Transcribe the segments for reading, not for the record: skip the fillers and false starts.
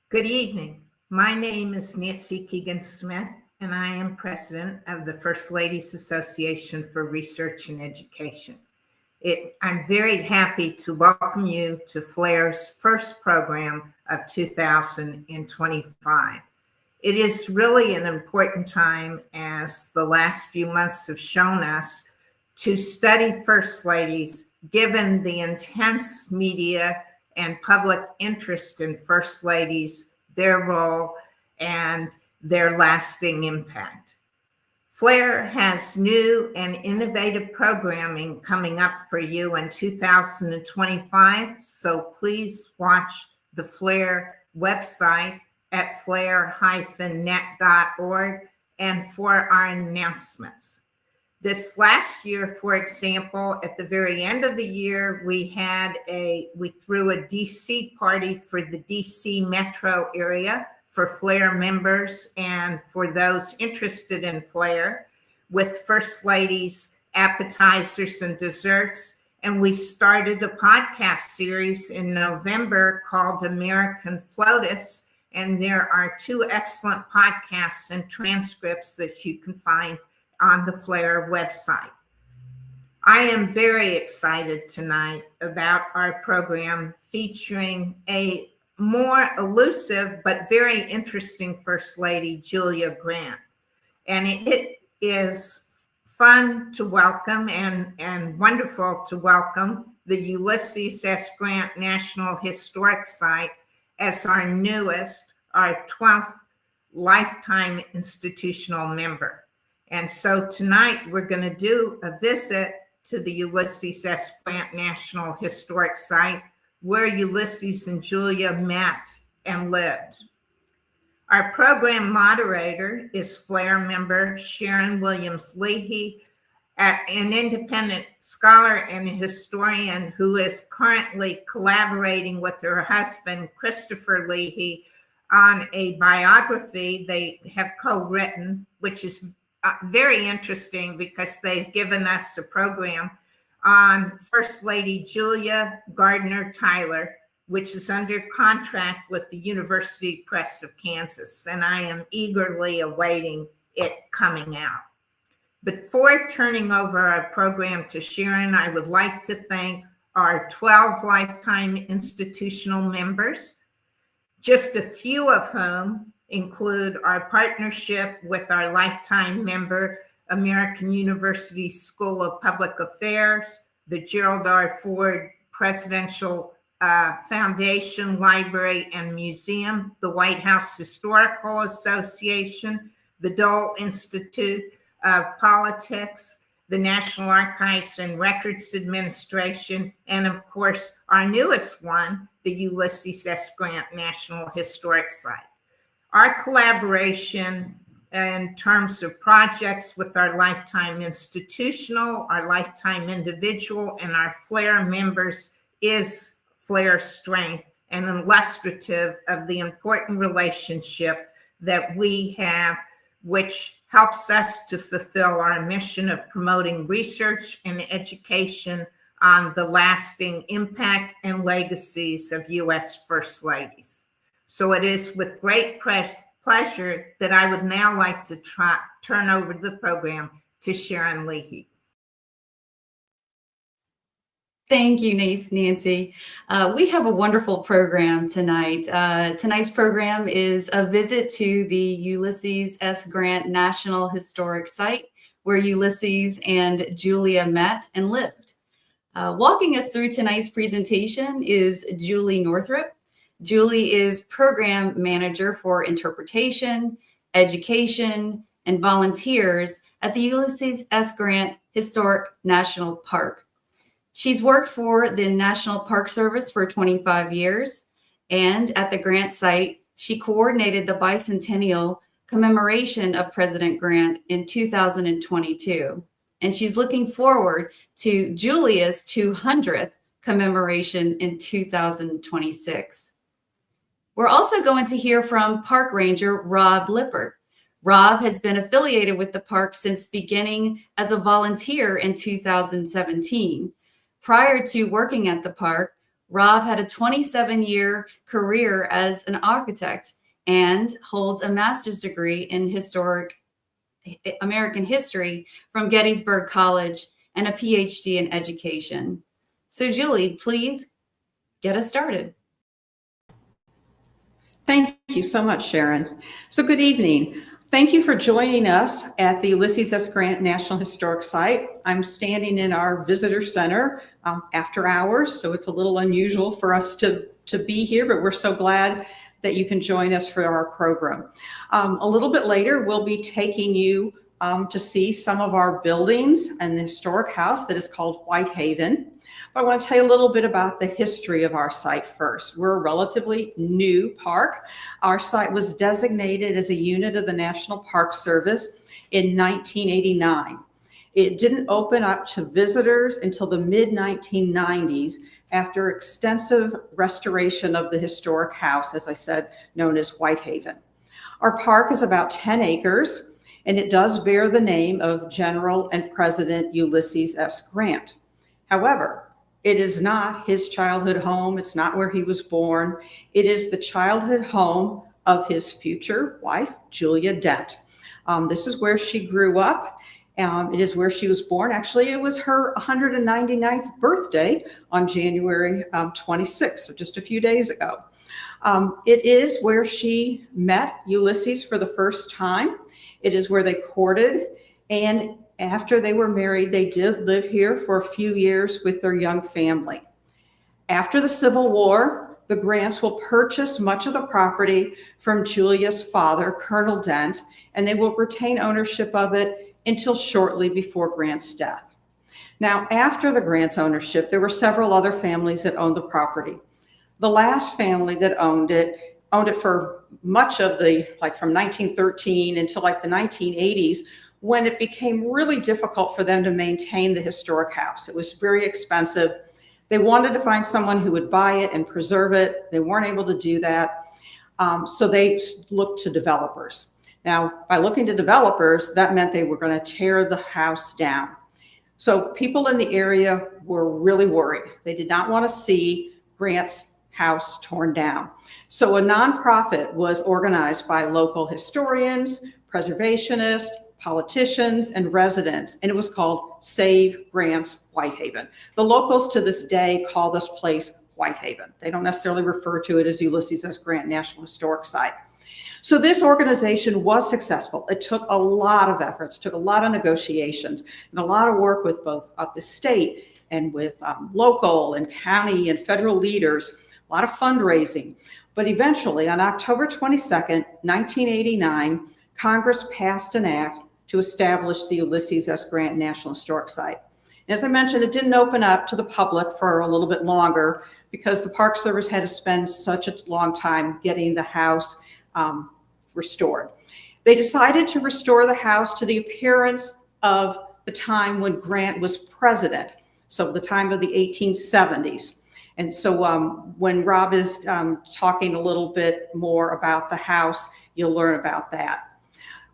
Good evening. My name is Nancy Keegan-Smith, and I am president of the First Ladies Association for Research and Education. I'm very happy to welcome you to FLAIR's first program of 2025. It is really an important time, as the last few months have shown us, to study First Ladies, given the intense media and public interest in First Ladies, their role, and their lasting impact. FLAIR has new and innovative programming coming up for you in 2025, so please watch the FLAIR website at flair-net.org and for our announcements. This last year, for example, at the very end of the year, we threw a DC party for the DC metro area for FLAIR members and for those interested in FLAIR, with First Ladies appetizers and desserts. And we started a podcast series in November called American FLOTUS. And there are 2 excellent podcasts and transcripts that you can find on the FLAIR website. I am very excited tonight about our program featuring a more elusive but very interesting First Lady, Julie Grant. And it is fun to welcome and wonderful to welcome the Ulysses S. Grant National Historic Site as our 12th lifetime institutional member. And so tonight we're going to do a visit to the Ulysses S. Grant National Historic Site, where Ulysses and Julia met and lived. Our program moderator is FLAIR member Sharon Williams Leahy, an independent scholar and historian who is currently collaborating with her husband, Christopher Leahy, on a biography they have co-written, which is very interesting because they've given us a program on First Lady Julia Gardner Tyler, which is under contract with the University Press of Kansas, and I am eagerly awaiting it coming out. Before turning over our program to Sharon, I would like to thank our 12 lifetime institutional members, just a few of whom include our partnership with our lifetime member, American University School of Public Affairs, the Gerald R. Ford Presidential Foundation, Library and Museum, the White House Historical Association, the Dole Institute of Politics, the National Archives and Records Administration, and of course, our newest one, the Ulysses S. Grant National Historic Site. Our collaboration in terms of projects with our lifetime institutional, our lifetime individual, and our FLAIR members is FLAIR's strength and illustrative of the important relationship that we have, which helps us to fulfill our mission of promoting research and education on the lasting impact and legacies of U.S. First Ladies. So it is with great pleasure that I would now like to turn over the program to Sharon Leahy. Thank you, Nancy. We have a wonderful program tonight. Tonight's program is a visit to the Ulysses S. Grant National Historic Site, where Ulysses and Julia met and lived. Walking us through tonight's presentation is Julie Northrip. Julie is program manager for interpretation, education, and volunteers at the Ulysses S. Grant Historic National Park. She's worked for the National Park Service for 25 years, and at the Grant site, she coordinated the bicentennial commemoration of President Grant in 2022. And she's looking forward to Julia's 200th commemoration in 2026. We're also going to hear from Park Ranger Rob Lippert. Rob has been affiliated with the park since beginning as a volunteer in 2017. Prior to working at the park, Rob had a 27-year career as an architect and holds a master's degree in American history from Gettysburg College and a PhD in education. So Julie, please get us started. Thank you so much, Sharon. So good evening. Thank you for joining us at the Ulysses S. Grant National Historic Site. I'm standing in our visitor center after hours, so it's a little unusual for us to be here, but we're so glad that you can join us for our program. A little bit later, we'll be taking you to see some of our buildings and the historic house that is called Whitehaven. But I want to tell you a little bit about the history of our site first. We're a relatively new park. Our site was designated as a unit of the National Park Service in 1989. It didn't open up to visitors until the mid-1990s after extensive restoration of the historic house, as I said, known as Whitehaven. Our park is about 10 acres, and it does bear the name of General and President Ulysses S. Grant. However, it is not his childhood home. It's not where he was born. It is the childhood home of his future wife, Julia Dent. This is where she grew up. It is where she was born. Actually, it was her 199th birthday on January 26th, so just a few days ago. It is where she met Ulysses for the first time. It is where they courted, and after they were married, they did live here for a few years with their young family. After the Civil War, the Grants will purchase much of the property from Julia's father, Colonel Dent, and they will retain ownership of it until shortly before Grant's death. Now, after the Grants' ownership, there were several other families that owned the property. The last family that owned it for much of from 1913 until the 1980s, when it became really difficult for them to maintain the historic house. It was very expensive. They wanted to find someone who would buy it and preserve it. They weren't able to do that. So they looked to developers. Now, by looking to developers, that meant they were going to tear the house down. So people in the area were really worried. They did not want to see Grant's house torn down. So a nonprofit was organized by local historians, preservationists, politicians, and residents, and it was called Save Grant's Whitehaven. The locals to this day call this place Whitehaven. They don't necessarily refer to it as Ulysses S. Grant National Historic Site. So this organization was successful. It took a lot of efforts, took a lot of negotiations, and a lot of work with both the state and with local and county and federal leaders, a lot of fundraising. But eventually, on October 22nd, 1989, Congress passed an act to establish the Ulysses S. Grant National Historic Site. And as I mentioned, it didn't open up to the public for a little bit longer because the Park Service had to spend such a long time getting the house restored. They decided to restore the house to the appearance of the time when Grant was president, so the time of the 1870s. And so when Rob is talking a little bit more about the house, you'll learn about that.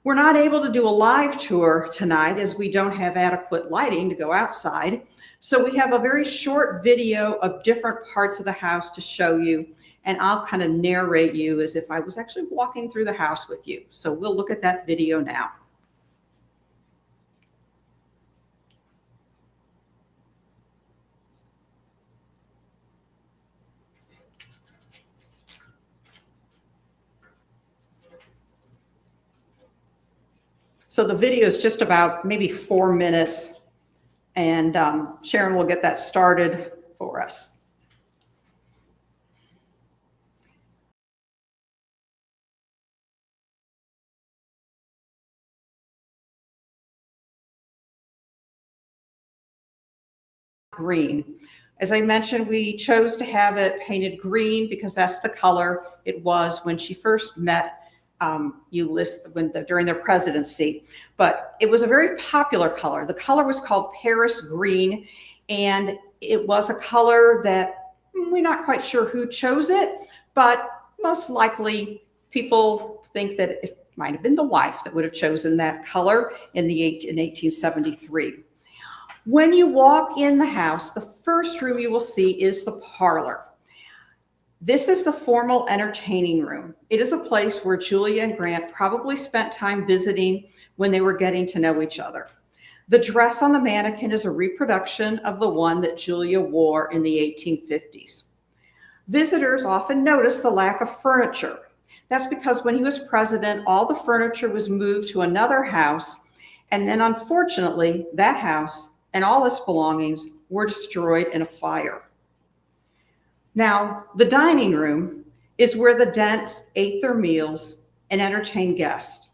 We're not able to do a live tour tonight as we don't have adequate lighting to go outside. So we have a very short video of different parts of the house to show you, and I'll kind of narrate you as if I was actually walking through the house with you. So we'll look at that video now. So the video is just about maybe 4 minutes, and Sharon will get that started for us. Green. As I mentioned, we chose to have it painted green because that's the color it was when she first met Ulysses during their presidency. But it was a very popular color. The color was called Paris green, and it was a color that we're not quite sure who chose it, but most likely people think that it might have been the wife that would have chosen that color in 1873. When you walk in the house, the first room you will see is the parlor. This is the formal entertaining room. It is a place where Julia and Grant probably spent time visiting when they were getting to know each other. The dress on the mannequin is a reproduction of the one that Julia wore in the 1850s. Visitors often notice the lack of furniture. That's because when he was president, all the furniture was moved to another house, and then unfortunately, that house and all its belongings were destroyed in a fire. Now, the dining room is where the Dents ate their meals and entertained guests.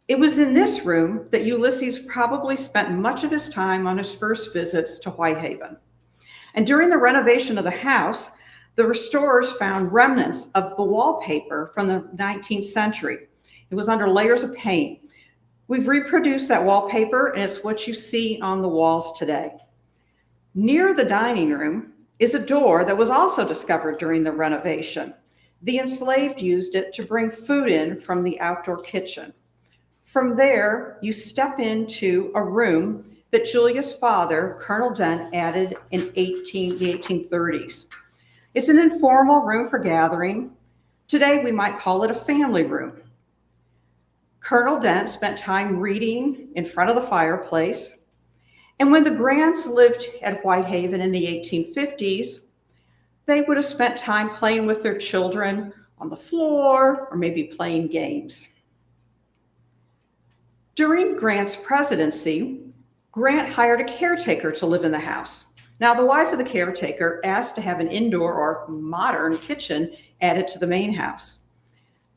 It was in this room that Ulysses probably spent much of his time on his first visits to Whitehaven. And during the renovation of the house, the restorers found remnants of the wallpaper from the 19th century. It was under layers of paint. We've reproduced that wallpaper, and it's what you see on the walls today. Near the dining room is a door that was also discovered during the renovation. The enslaved used it to bring food in from the outdoor kitchen. From there, you step into a room that Julia's father, Colonel Dent, added in the 1830s. It's an informal room for gathering. Today, we might call it a family room. Colonel Dent spent time reading in front of the fireplace. And when the Grants lived at Whitehaven in the 1850s, they would have spent time playing with their children on the floor or maybe playing games. During Grant's presidency, Grant hired a caretaker to live in the house. Now, the wife of the caretaker asked to have an indoor or modern kitchen added to the main house.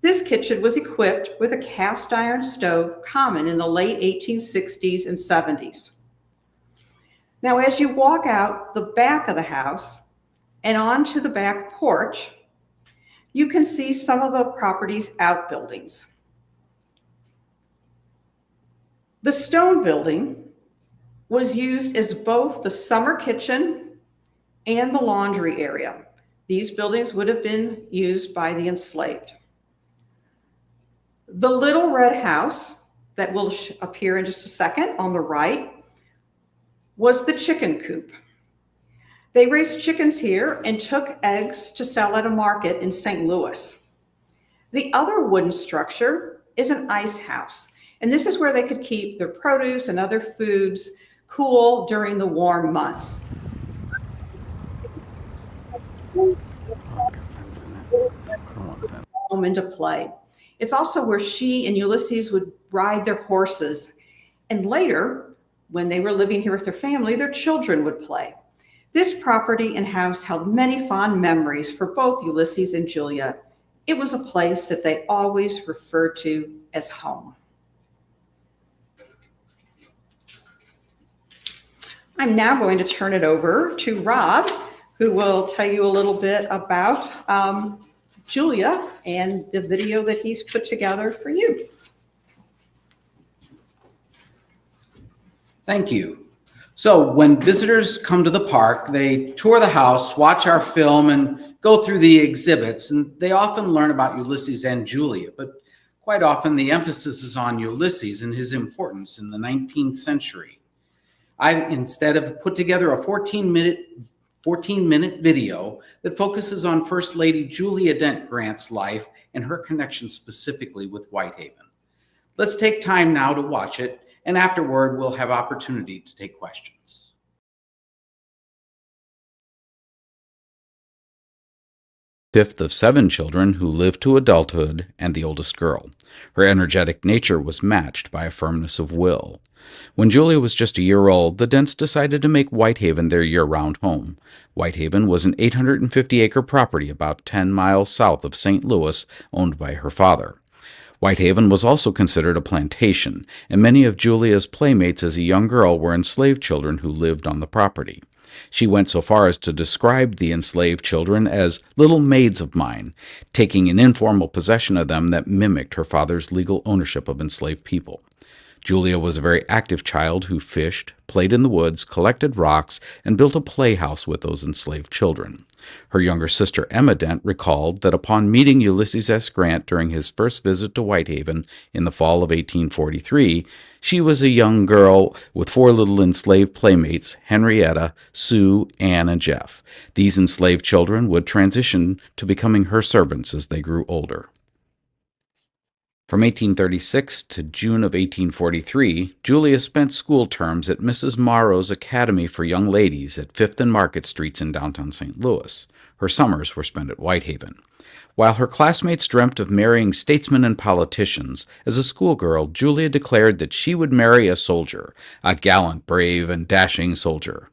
This kitchen was equipped with a cast iron stove common in the late 1860s and 70s. Now, as you walk out the back of the house and onto the back porch, you can see some of the property's outbuildings. The stone building was used as both the summer kitchen and the laundry area. These buildings would have been used by the enslaved. The little red house that will appear in just a second on the right was the chicken coop. They raised chickens here and took eggs to sell at a market in St. Louis. The other wooden structure is an ice house, and this is where they could keep their produce and other foods cool during the warm months. Come into play. It's also where she and Ulysses would ride their horses. And later, when they were living here with their family, their children would play. This property and house held many fond memories for both Ulysses and Julia. It was a place that they always referred to as home. I'm now going to turn it over to Rob, who will tell you a little bit about Julia and the video that he's put together for you. Thank you. So when visitors come to the park, they tour the house, watch our film, and go through the exhibits, and they often learn about Ulysses and Julia, but quite often the emphasis is on Ulysses and his importance in the 19th century. I instead have put together a 14-minute video that focuses on First Lady Julia Dent Grant's life and her connection specifically with Whitehaven. Let's take time now to watch it, and afterward we'll have opportunity to take questions. Fifth of 7 children who lived to adulthood and the oldest girl. Her energetic nature was matched by a firmness of will. When Julia was just a year old, the Dents decided to make Whitehaven their year-round home. Whitehaven was an 850-acre property about 10 miles south of St. Louis, owned by her father. Whitehaven was also considered a plantation, and many of Julia's playmates as a young girl were enslaved children who lived on the property. She went so far as to describe the enslaved children as little maids of mine, taking an informal possession of them that mimicked her father's legal ownership of enslaved people. Julia was a very active child who fished, played in the woods, collected rocks, and built a playhouse with those enslaved children. Her younger sister Emma Dent recalled that upon meeting Ulysses S. Grant during his first visit to Whitehaven in the fall of 1843, she was a young girl with 4 little enslaved playmates, Henrietta, Sue, Anne, and Jeff. These enslaved children would transition to becoming her servants as they grew older. From 1836 to June of 1843, Julia spent school terms at Mrs. Morrow's Academy for Young Ladies at 5th and Market Streets in downtown St. Louis. Her summers were spent at Whitehaven. While her classmates dreamt of marrying statesmen and politicians, as a schoolgirl, Julia declared that she would marry a soldier, a gallant, brave, and dashing soldier.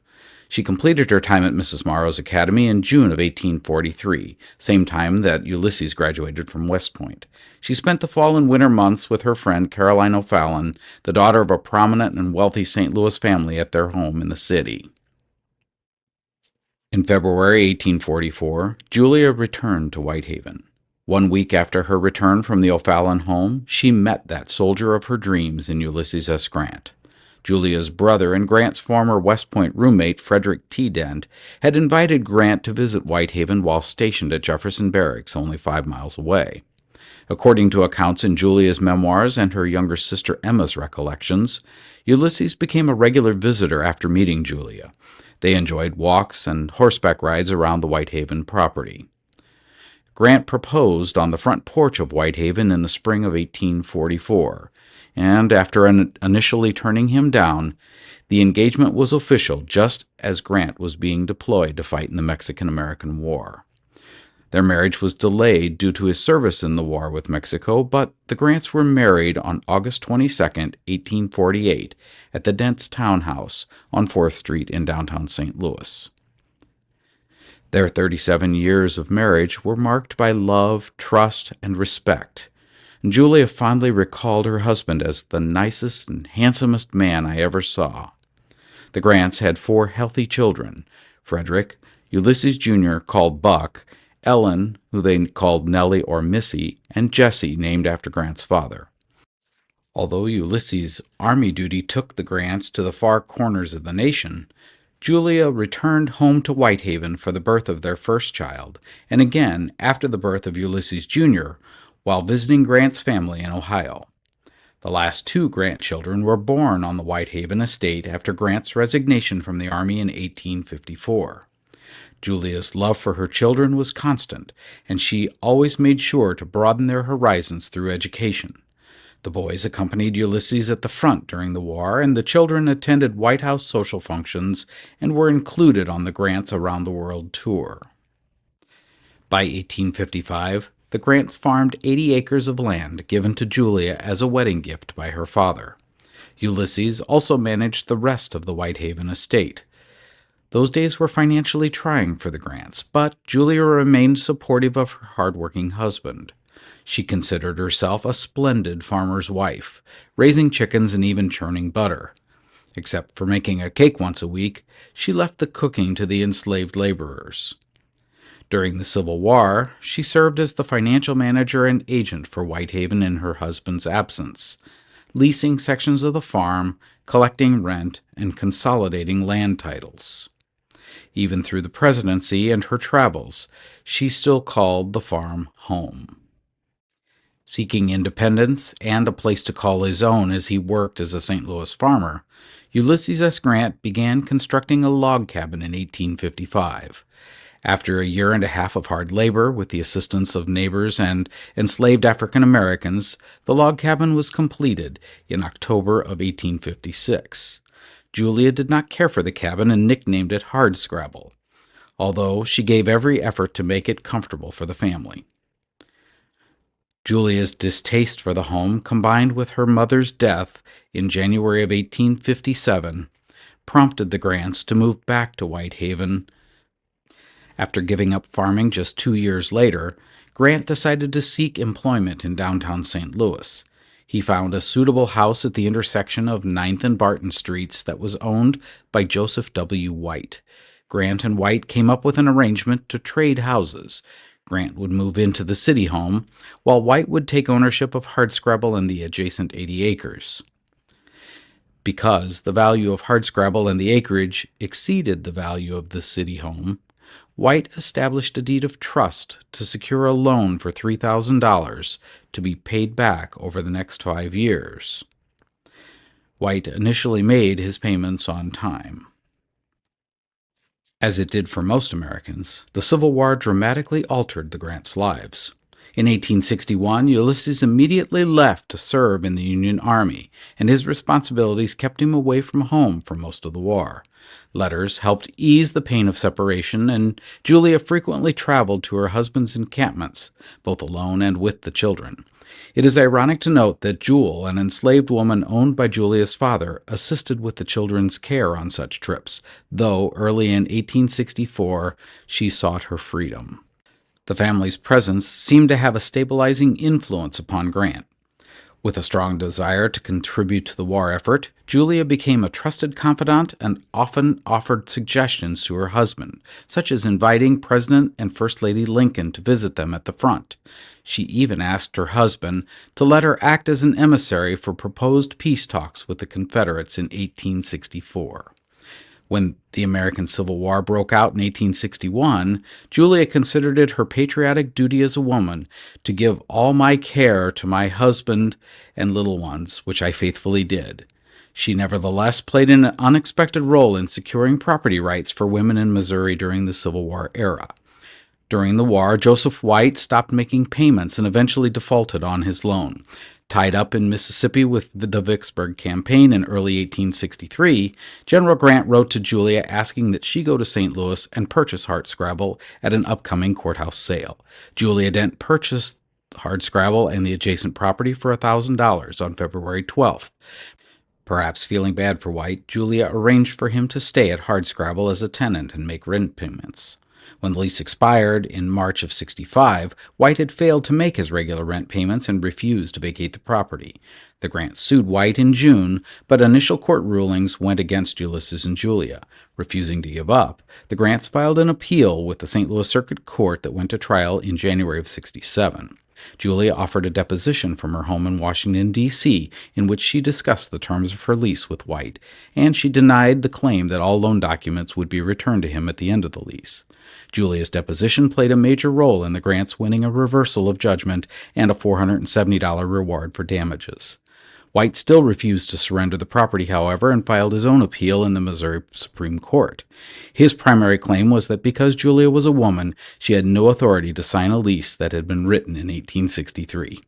She completed her time at Mrs. Morrow's Academy in June of 1843, same time that Ulysses graduated from West Point. She spent the fall and winter months with her friend Caroline O'Fallon, the daughter of a prominent and wealthy St. Louis family, at their home in the city. In February 1844, Julia returned to Whitehaven. 1 week after her return from the O'Fallon home, she met that soldier of her dreams in Ulysses S. Grant. Julia's brother and Grant's former West Point roommate, Frederick T. Dent, had invited Grant to visit Whitehaven while stationed at Jefferson Barracks, only 5 miles away. According to accounts in Julia's memoirs and her younger sister Emma's recollections, Ulysses became a regular visitor after meeting Julia. They enjoyed walks and horseback rides around the Whitehaven property. Grant proposed on the front porch of Whitehaven in the spring of 1844, and after initially turning him down, the engagement was official just as Grant was being deployed to fight in the Mexican-American War. Their marriage was delayed due to his service in the war with Mexico, but the Grants were married on August 22, 1848, at the Dent's townhouse on 4th Street in downtown St. Louis. Their 37 years of marriage were marked by love, trust, and respect. And Julia fondly recalled her husband as the nicest and handsomest man I ever saw. The Grants had 4 healthy children: Frederick, Ulysses Jr., called Buck, Ellen, who they called Nellie or Missy, and Jessie, named after Grant's father. Although Ulysses' army duty took the Grants to the far corners of the nation, Julia returned home to Whitehaven for the birth of their first child, and again after the birth of Ulysses Jr., while visiting Grant's family in Ohio. The last 2 Grant children were born on the Whitehaven estate after Grant's resignation from the Army in 1854. Julia's love for her children was constant, and she always made sure to broaden their horizons through education. The boys accompanied Ulysses at the front during the war, and the children attended White House social functions and were included on the Grants' Around the World tour. By 1855, the Grants farmed 80 acres of land given to Julia as a wedding gift by her father. Ulysses also managed the rest of the Whitehaven estate. Those days were financially trying for the Grants, but Julia remained supportive of her hardworking husband. She considered herself a splendid farmer's wife, raising chickens and even churning butter. Except for making a cake once a week, she left the cooking to the enslaved laborers. During the Civil War, she served as the financial manager and agent for Whitehaven in her husband's absence, leasing sections of the farm, collecting rent, and consolidating land titles. Even through the presidency and her travels, she still called the farm home. Seeking independence and a place to call his own as he worked as a St. Louis farmer, Ulysses S. Grant began constructing a log cabin in 1855. After a year and a half of hard labor with the assistance of neighbors and enslaved African Americans, the log cabin was completed in October of 1856. Julia did not care for the cabin and nicknamed it Hardscrabble, although she gave every effort to make it comfortable for the family. Julia's distaste for the home, combined with her mother's death in January of 1857, prompted the Grants to move back to Whitehaven. After giving up farming just 2 years later, Grant decided to seek employment in downtown St. Louis. He found a suitable house at the intersection of 9th and Barton Streets that was owned by Joseph W. White. Grant and White came up with an arrangement to trade houses. Grant would move into the city home, while White would take ownership of Hardscrabble and the adjacent 80 acres. Because the value of hardscrabble and the acreage exceeded the value of the city home, White established a deed of trust to secure a loan for $3,000 to be paid back over the next 5 years. White initially made his payments on time. As it did for most Americans, the Civil War dramatically altered the Grants' lives. In 1861, Ulysses immediately left to serve in the Union Army, and his responsibilities kept him away from home for most of the war. Letters helped ease the pain of separation, and Julia frequently traveled to her husband's encampments, both alone and with the children. It is ironic to note that Jewel, an enslaved woman owned by Julia's father, assisted with the children's care on such trips, though early in 1864 she sought her freedom. The family's presence seemed to have a stabilizing influence upon Grant. With a strong desire to contribute to the war effort, Julia became a trusted confidant and often offered suggestions to her husband, such as inviting President and First Lady Lincoln to visit them at the front. She even asked her husband to let her act as an emissary for proposed peace talks with the Confederates in 1864. When the American Civil War broke out in 1861, Julia considered it her patriotic duty as a woman to give all my care to my husband and little ones, which I faithfully did. She nevertheless played an unexpected role in securing property rights for women in Missouri during the Civil War era. During the war, Joseph White stopped making payments and eventually defaulted on his loan. Tied up in Mississippi with the Vicksburg campaign in early 1863, General Grant wrote to Julia asking that she go to St. Louis and purchase hardscrabble at an upcoming courthouse sale. Julia Dent purchased hardscrabble and the adjacent property for $1,000 on February 12th. Perhaps feeling bad for White, Julia arranged for him to stay at hardscrabble as a tenant and make rent payments. When the lease expired in March of '65, White had failed to make his regular rent payments and refused to vacate the property. The Grants sued White in June, but initial court rulings went against Ulysses and Julia. Refusing to give up, the Grants filed an appeal with the St. Louis Circuit Court that went to trial in January of '67. Julia offered a deposition from her home in Washington, D.C., in which she discussed the terms of her lease with White, and she denied the claim that all loan documents would be returned to him at the end of the lease. Julia's deposition played a major role in the Grants winning a reversal of judgment and a $470 reward for damages. White still refused to surrender the property, however, and filed his own appeal in the Missouri Supreme Court. His primary claim was that because Julia was a woman, she had no authority to sign a lease that had been written in 1863.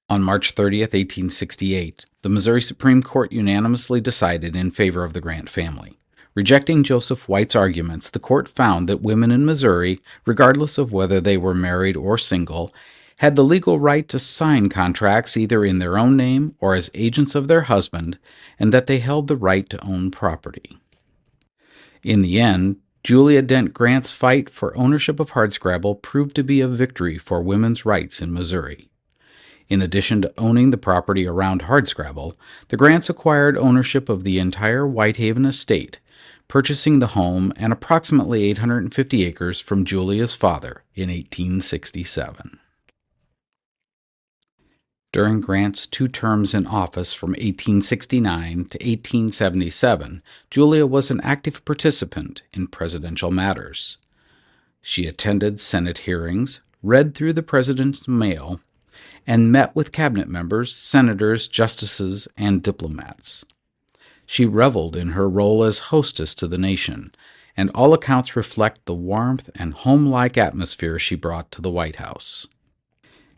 On March 30th, 1868, the Missouri Supreme Court unanimously decided in favor of the Grant family. Rejecting Joseph White's arguments, the court found that women in Missouri, regardless of whether they were married or single, had the legal right to sign contracts either in their own name or as agents of their husband, and that they held the right to own property. In the end, Julia Dent Grant's fight for ownership of hardscrabble proved to be a victory for women's rights in Missouri. In addition to owning the property around hardscrabble, the Grants acquired ownership of the entire Whitehaven estate, purchasing the home and approximately 850 acres from Julia's father in 1867. During Grant's 2 terms in office from 1869 to 1877, Julia was an active participant in presidential matters. She attended Senate hearings, read through the president's mail, and met with cabinet members, senators, justices, and diplomats. She reveled in her role as hostess to the nation, and all accounts reflect the warmth and home-like atmosphere she brought to the White House.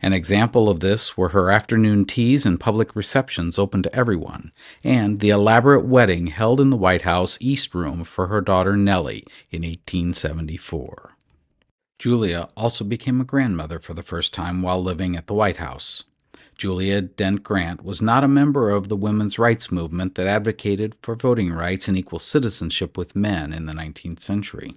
An example of this were her afternoon teas and public receptions open to everyone, and the elaborate wedding held in the White House East Room for her daughter Nellie in 1874. Julia also became a grandmother for the first time while living at the White House. Julia Dent Grant was not a member of the women's rights movement that advocated for voting rights and equal citizenship with men in the 19th century.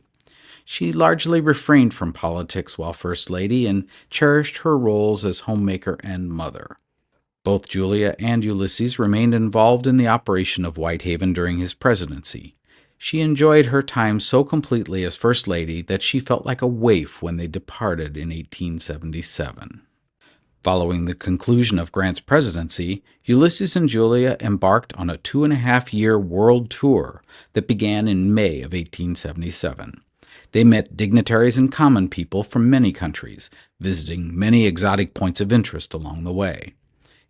She largely refrained from politics while First Lady and cherished her roles as homemaker and mother. Both Julia and Ulysses remained involved in the operation of Whitehaven during his presidency. She enjoyed her time so completely as First Lady that she felt like a waif when they departed in 1877. Following the conclusion of Grant's presidency, Ulysses and Julia embarked on a 2.5-year world tour that began in May of 1877. They met dignitaries and common people from many countries, visiting many exotic points of interest along the way.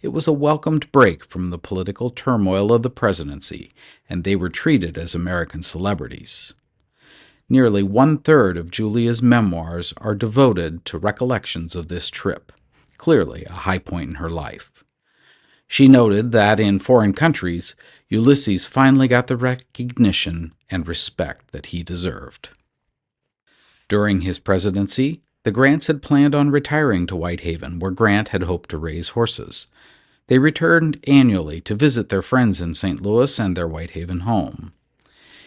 It was a welcomed break from the political turmoil of the presidency, and they were treated as American celebrities. Nearly 1/3 of Julia's memoirs are devoted to recollections of this trip, clearly a high point in her life. She noted that in foreign countries, Ulysses finally got the recognition and respect that he deserved. During his presidency, the Grants had planned on retiring to Whitehaven, where Grant had hoped to raise horses. They returned annually to visit their friends in St. Louis and their Whitehaven home.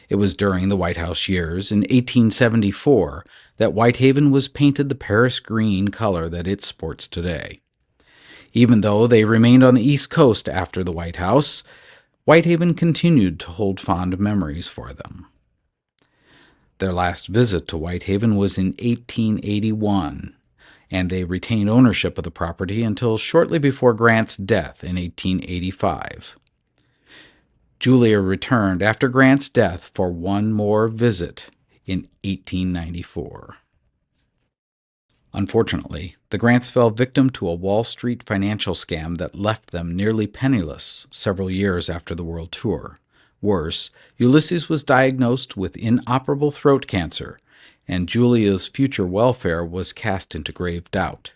It was during the White House years, in 1874, that Whitehaven was painted the Paris green color that it sports today. Even though they remained on the East Coast after the White House, Whitehaven continued to hold fond memories for them. Their last visit to Whitehaven was in 1881, and they retained ownership of the property until shortly before Grant's death in 1885. Julia returned after Grant's death for one more visit in 1894. Unfortunately, the Grants fell victim to a Wall Street financial scam that left them nearly penniless several years after the world tour. Worse, Ulysses was diagnosed with inoperable throat cancer, and Julia's future welfare was cast into grave doubt.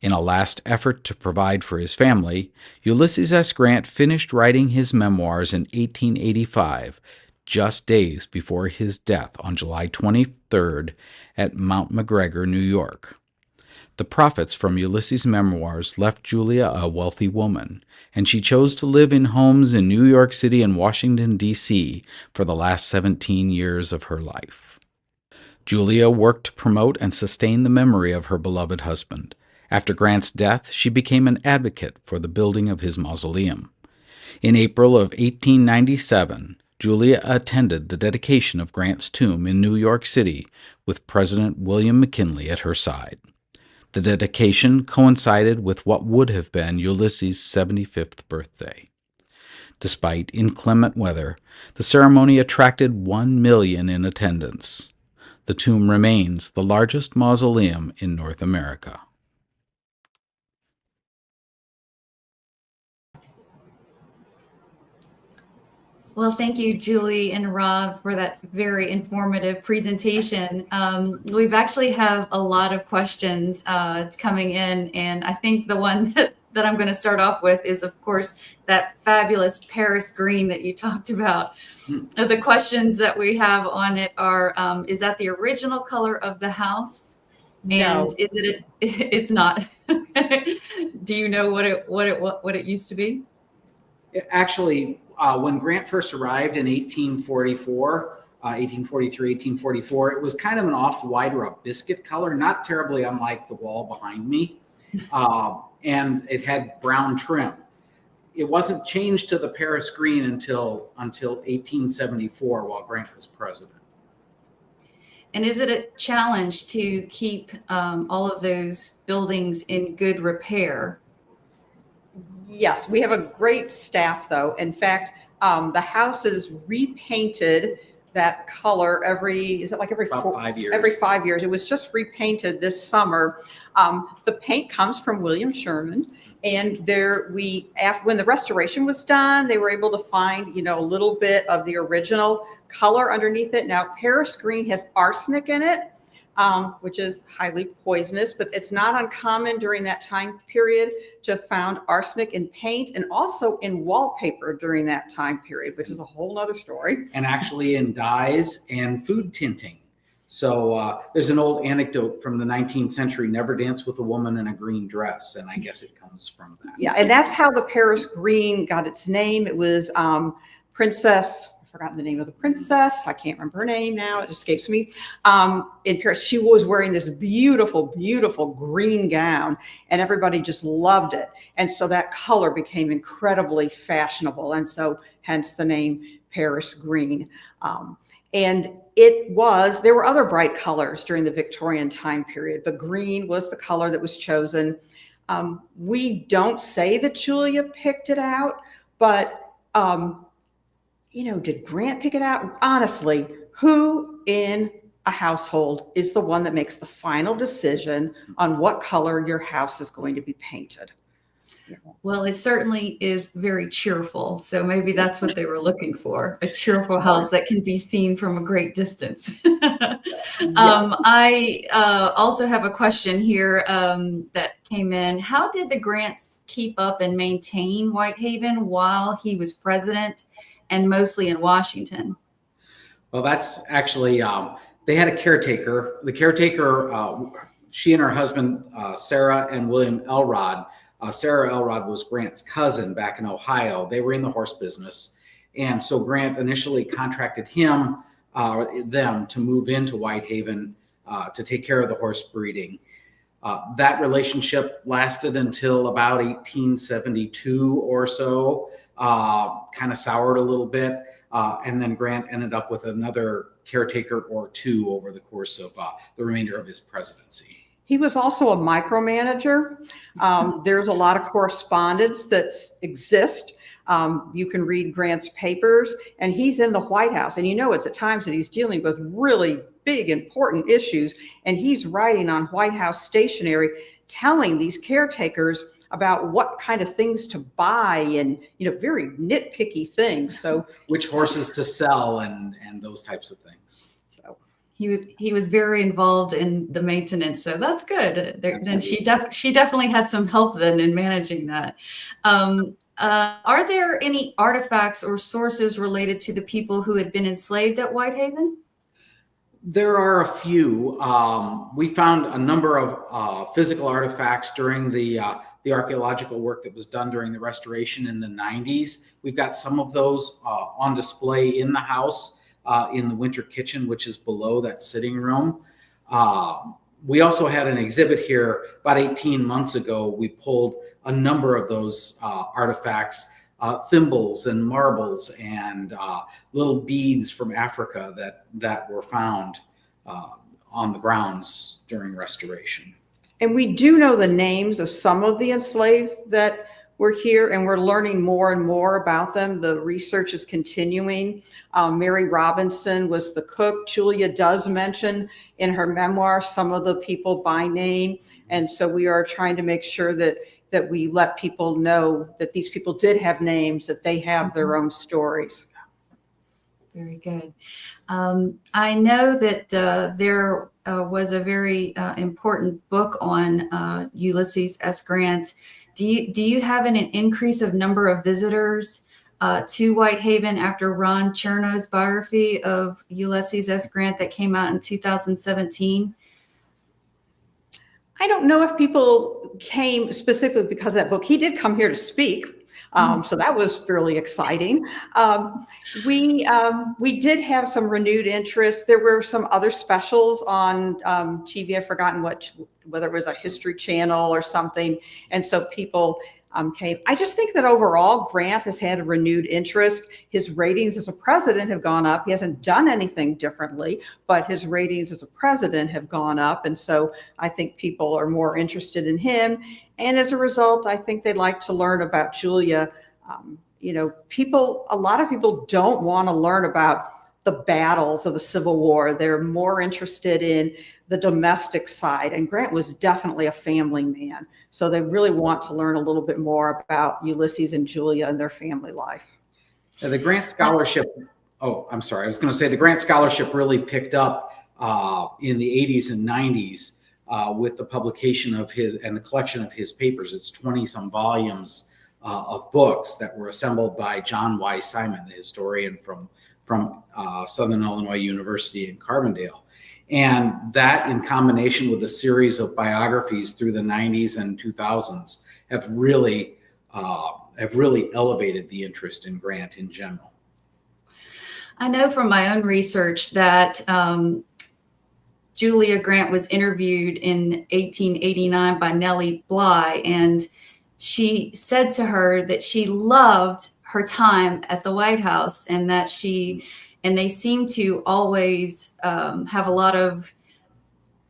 In a last effort to provide for his family, Ulysses S. Grant finished writing his memoirs in 1885, just days before his death on July 23rd at Mount McGregor, New York. The profits from Ulysses' memoirs left Julia a wealthy woman, and she chose to live in homes in New York City and Washington, D.C. for the last 17 years of her life. Julia worked to promote and sustain the memory of her beloved husband. After Grant's death, she became an advocate for the building of his mausoleum. In April of 1897, Julia attended the dedication of Grant's tomb in New York City with President William McKinley at her side. The dedication coincided with what would have been Ulysses' 75th birthday. Despite inclement weather, the ceremony attracted 1 million in attendance. The tomb remains the largest mausoleum in North America. Well, thank you, Julie and Rob, for that very informative presentation. We've actually have a lot of questions coming in, and I think the one that I'm going to start off with is, of course, that fabulous Paris green that you talked about. The questions that we have on it are, is that the original color of the house? And No. is it? It's not. Do you know what it used to be? Actually, when Grant first arrived in 1844, 1843, 1844, it was kind of an off-white or a biscuit color, not terribly unlike the wall behind me. And it had brown trim. It wasn't changed to the Paris green until 1874 while Grant was president. And is it a challenge to keep all of those buildings in good repair? Yes, we have a great staff, though. In fact, the house is repainted that color every 5 years. Every 5 years. It was just repainted this summer. The paint comes from William Sherman, and when the restoration was done, they were able to find, a little bit of the original color underneath it. Now, Paris green has arsenic in it, which is highly poisonous, but it's not uncommon during that time period to have found arsenic in paint and also in wallpaper during that time period, which is a whole nother story. And actually in dyes and food tinting. So there's an old anecdote from the 19th century, never dance with a woman in a green dress. And I guess it comes from that. Yeah, and that's how the Paris green got its name. It was Princess, I've forgotten the name of the princess. I can't remember her name now. It escapes me. In Paris, she was wearing this beautiful, beautiful green gown, and everybody just loved it. And so that color became incredibly fashionable. And so hence the name Paris green. And there were other bright colors during the Victorian time period, but green was the color that was chosen. We don't say that Julia picked it out, but, did Grant pick it out? Honestly, who in a household is the one that makes the final decision on what color your house is going to be painted? Well, it certainly is very cheerful. So maybe that's what they were looking for, a cheerful house that can be seen from a great distance. I also have a question here that came in. How did the Grants keep up and maintain Whitehaven while he was president and mostly in Washington? Well, that's actually, they had a caretaker. The caretaker, she and her husband, Sarah and William Elrod. Sarah Elrod was Grant's cousin back in Ohio. They were in the horse business. And so Grant initially contracted them to move into Whitehaven to take care of the horse breeding. That relationship lasted until about 1872 or so, kind of soured a little bit. And then Grant ended up with another caretaker or two over the course of the remainder of his presidency. He was also a micromanager. There's a lot of correspondence that exists. You can read Grant's papers, and he's in the White House. And it's at times that he's dealing with really big, important issues. And he's writing on White House stationery, telling these caretakers about what kind of things to buy and, very nitpicky things. So which horses to sell and those types of things. So he was very involved in the maintenance, so that's good. Then she definitely had some help then in managing that. Are there any artifacts or sources related to the people who had been enslaved at Whitehaven? There are a few. We found a number of physical artifacts during the archaeological work that was done during the restoration in the 90s. We've got some of those on display in the house. In the winter kitchen, which is below that sitting room. We also had an exhibit here about 18 months ago. We pulled a number of those artifacts, thimbles and marbles and little beads from Africa that were found on the grounds during restoration. And we do know the names of some of the enslaved that were here, and we're learning more and more about them. The research is continuing. Mary Robinson was the cook. Julia does mention in her memoir some of the people by name. And so we are trying to make sure that we let people know that these people did have names, that they have their own stories. Very good. I know that there was a very important book on Ulysses S. Grant. Do you have an increase of number of visitors to Whitehaven after Ron Chernow's biography of Ulysses S. Grant that came out in 2017? I don't know if people came specifically because of that book. He did come here to speak. So that was fairly exciting. We did have some renewed interest. There were some other specials on TV. I've forgotten whether it was a History Channel or something. And so people came. I just think that overall Grant has had a renewed interest. His ratings as a president have gone up. He hasn't done anything differently, but his ratings as a president have gone up. And so I think people are more interested in him. And as a result, I think they'd like to learn about Julia. A lot of people don't want to learn about the battles of the Civil War. They're more interested in the domestic side. And Grant was definitely a family man. So they really want to learn a little bit more about Ulysses and Julia and their family life. The Grant Scholarship, the Grant Scholarship really picked up in the 80s and 90s with the publication of his and the collection of his papers. It's 20 some volumes of books that were assembled by John Y. Simon, the historian from Southern Illinois University in Carbondale. And that, in combination with a series of biographies through the 90s and 2000s, have really elevated the interest in Grant in general. I know from my own research that Julia Grant was interviewed in 1889 by Nellie Bly, and she said to her that she loved her time at the White House, and that they seem to always have a lot of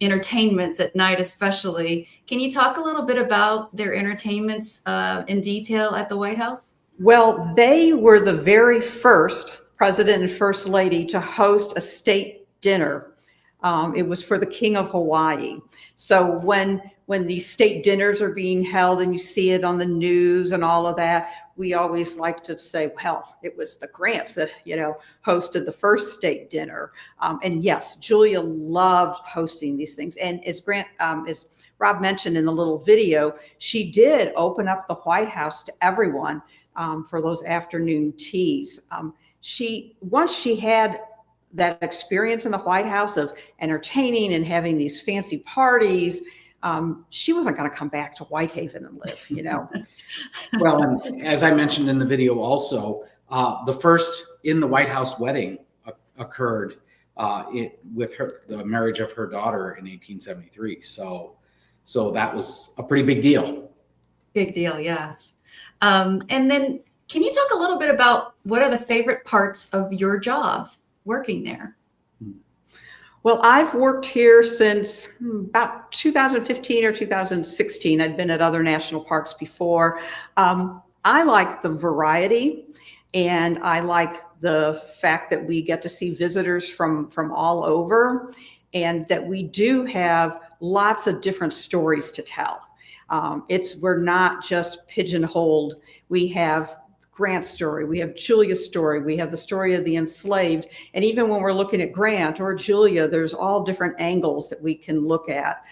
entertainments at night, especially. Can you talk a little bit about their entertainments in detail at the White House? Well, they were the very first president and first lady to host a state dinner. It was for the King of Hawaii. So when these state dinners are being held and you see it on the news and all of that, we always like to say, well, it was the Grants that, hosted the first state dinner. And yes, Julia loved hosting these things. And as Rob mentioned in the little video, she did open up the White House to everyone for those afternoon teas. Once she had that experience in the White House of entertaining and having these fancy parties, she wasn't going to come back to Whitehaven and live, Well, and as I mentioned in the video also, the first in the White House wedding occurred with the marriage of her daughter in 1873. So that was a pretty big deal. Big deal, yes. And then can you talk a little bit about what are the favorite parts of your jobs working there? Well, I've worked here since about 2015 or 2016. I'd been at other national parks before. I like the variety, and I like the fact that we get to see visitors from all over, and that we do have lots of different stories to tell. We're not just pigeonholed. We have Grant's story, we have Julia's story, we have the story of the enslaved, and even when we're looking at Grant or Julia, there's all different angles that we can look at.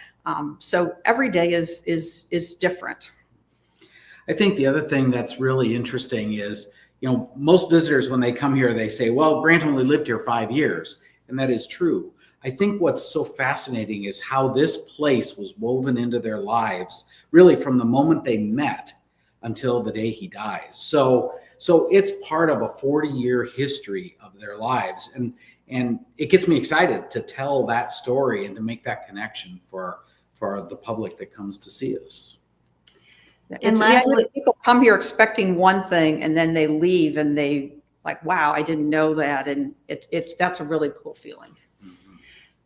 So every day is different. I think the other thing that's really interesting is, most visitors when they come here, they say, well, Grant only lived here 5 years, and that is true. I think what's so fascinating is how this place was woven into their lives, really from the moment they met until the day he dies. So it's part of a 40-year history of their lives. And it gets me excited to tell that story and to make that connection for the public that comes to see us. And lastly, people come here expecting one thing and then they leave and they like, wow, I didn't know that. And that's a really cool feeling.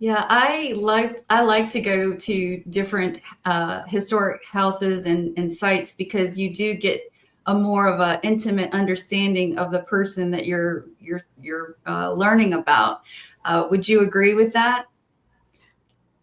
yeah, I like to go to different historic houses and sites because you do get a more of an intimate understanding of the person that you're learning about. Would you agree with that?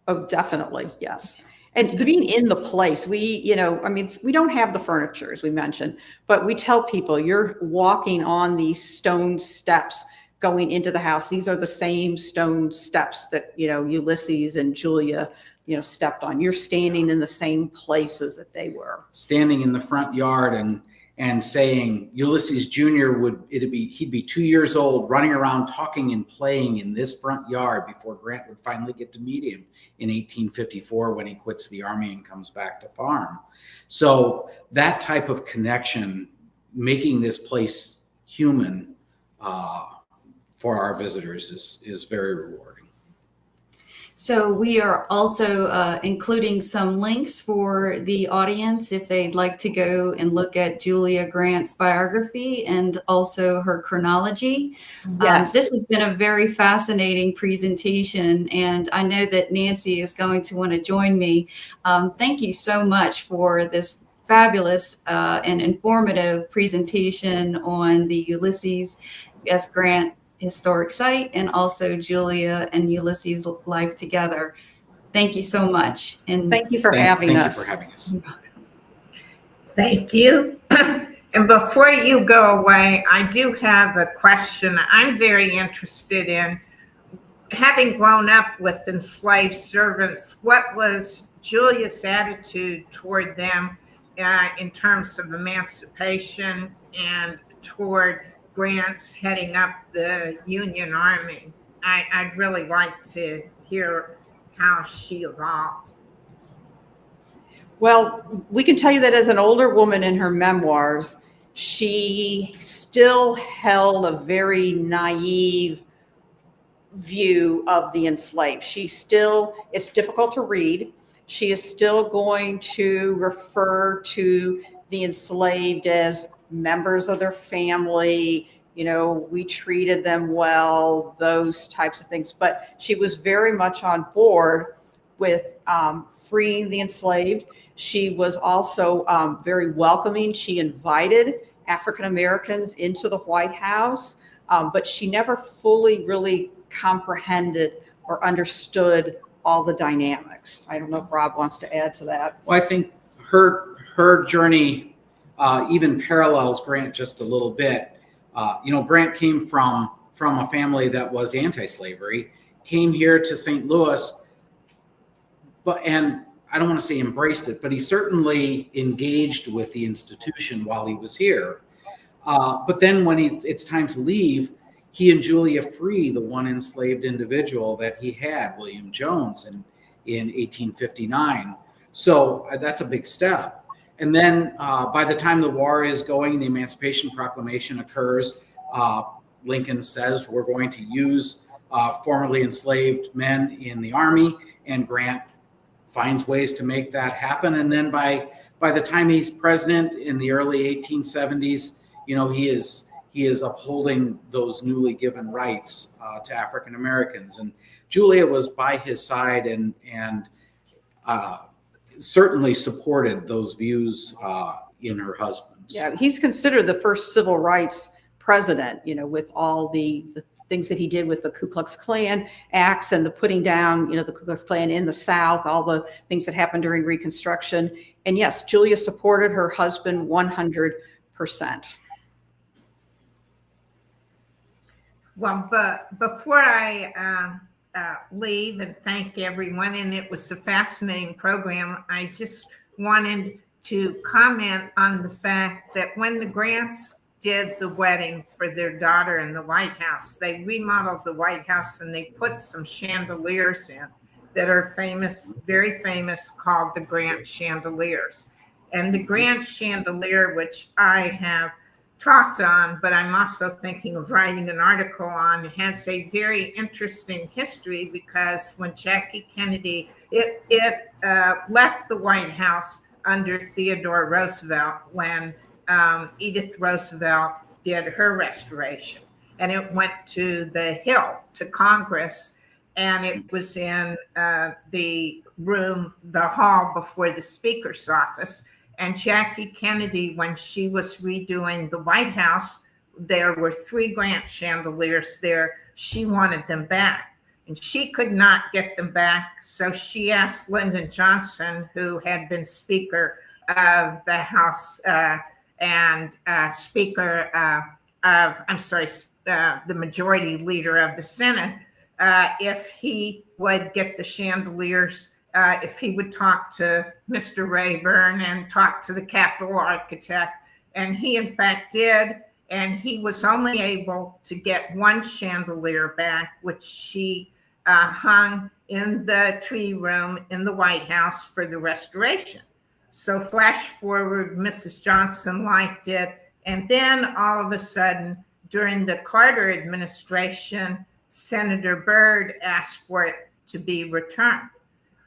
Oh, definitely, yes. And being in the place, we don't have the furniture, as we mentioned, but we tell people you're walking on these stone steps going into the house. These are the same stone steps that, Ulysses and Julia, stepped on. You're standing in the same places that they were. Standing in the front yard and saying Ulysses Jr. he'd be 2 years old, running around talking and playing in this front yard before Grant would finally get to meet him in 1854 when he quits the army and comes back to farm. So that type of connection, making this place human, for our visitors is very rewarding. So we are also including some links for the audience if they'd like to go and look at Julia Grant's biography and also her chronology. Yes. This has been a very fascinating presentation, and I know that Nancy is going to want to join me. Thank you so much for this fabulous and informative presentation on the Ulysses S. Grant Historic Site and also Julia and Ulysses' life together. Thank you so much. And thank you for having us. Thank you for having us. Thank you. And before you go away, I do have a question I'm very interested in. Having grown up with enslaved servants, what was Julia's attitude toward them in terms of emancipation and toward Grant's heading up the Union Army? I'd really like to hear how she evolved. Well, we can tell you that as an older woman in her memoirs, she still held a very naive view of the enslaved. It's difficult to read. She is still going to refer to the enslaved as members of their family, we treated them well, those types of things. But she was very much on board with freeing the enslaved. She was also very welcoming. She invited African Americans into the White House, but she never fully really comprehended or understood all the dynamics. I don't know if Rob wants to add to that. Well, I think her journey even parallels Grant just a little bit. Grant came from a family that was anti-slavery, came here to St. Louis, and I don't want to say embraced it, but he certainly engaged with the institution while he was here. But then when it's time to leave, he and Julia free the one enslaved individual that he had, William Jones, in 1859. So that's a big step. And then by the time the war is going, the Emancipation Proclamation occurs. Lincoln says we're going to use formerly enslaved men in the Army, and Grant finds ways to make that happen. And then by the time he's president in the early 1870s, he is upholding those newly given rights to African Americans. And Julia was by his side and certainly supported those views in her husband's. Yeah, he's considered the first civil rights president, with all the things that he did with the Ku Klux Klan acts and the putting down, the Ku Klux Klan in the South, all the things that happened during Reconstruction. And yes, Julia supported her husband 100%. Well, but before I leave and thank everyone, and it was a fascinating program, I just wanted to comment on the fact that when the Grants did the wedding for their daughter in the White House, they remodeled the White House and they put some chandeliers in that are famous, very famous, called the Grant chandeliers. And the Grant chandelier, which I have talked on, but I'm also thinking of writing an article on, has a very interesting history, because when Jackie Kennedy, it left the White House under Theodore Roosevelt when Edith Roosevelt did her restoration, and it went to the Hill, to Congress, and it was in the hall before the Speaker's office. And Jackie Kennedy, when she was redoing the White House, there were 3 Grant chandeliers there. She wanted them back, and she could not get them back. So she asked Lyndon Johnson, who had been Speaker of the House and Speaker the Majority Leader of the Senate, if he would get the chandeliers. If he would talk to Mr. Rayburn and talk to the Capitol architect. And he, in fact, did. And he was only able to get 1 chandelier back, which she hung in the tree room in the White House for the restoration. So flash forward, Mrs. Johnson liked it. And then all of a sudden, during the Carter administration, Senator Byrd asked for it to be returned.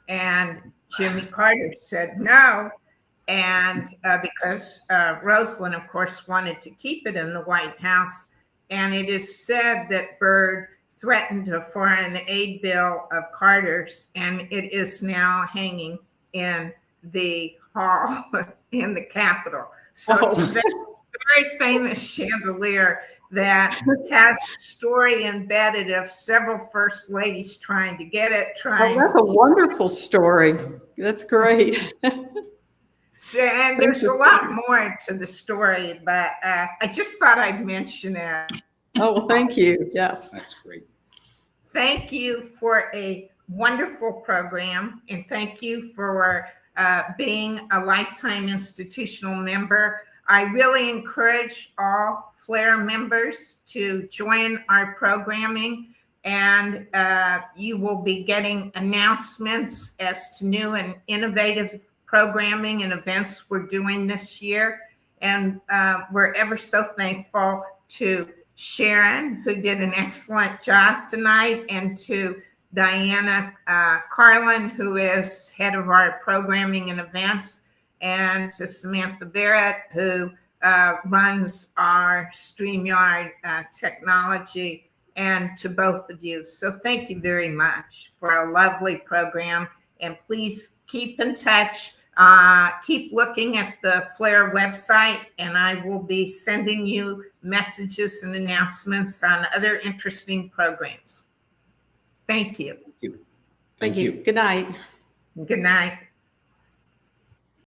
And Jimmy Carter said no. And because Rosalynn, of course, wanted to keep it in the White House. And it is said that Byrd threatened a foreign aid bill of Carter's, and it is now hanging in the hall in the Capitol. So it's a very, very famous chandelier that has a story embedded of several first ladies trying to get it. That's a wonderful story. That's great. And there's a lot more to the story, but I just thought I'd mention it. Oh, well, thank you. Yes. That's great. Thank you for a wonderful program, and thank you for being a lifetime institutional member. I really encourage all Flair members to join our programming, and you will be getting announcements as to new and innovative programming and events we're doing this year. And we're ever so thankful to Sharon, who did an excellent job tonight, and to Diana Carlin, who is head of our programming and events, and to Samantha Barrett, who runs our StreamYard technology, and to both of you. So thank you very much for a lovely program. And please keep in touch. Keep looking at the FLAIR website, and I will be sending you messages and announcements on other interesting programs. Thank you. Thank you. Good night. Good night.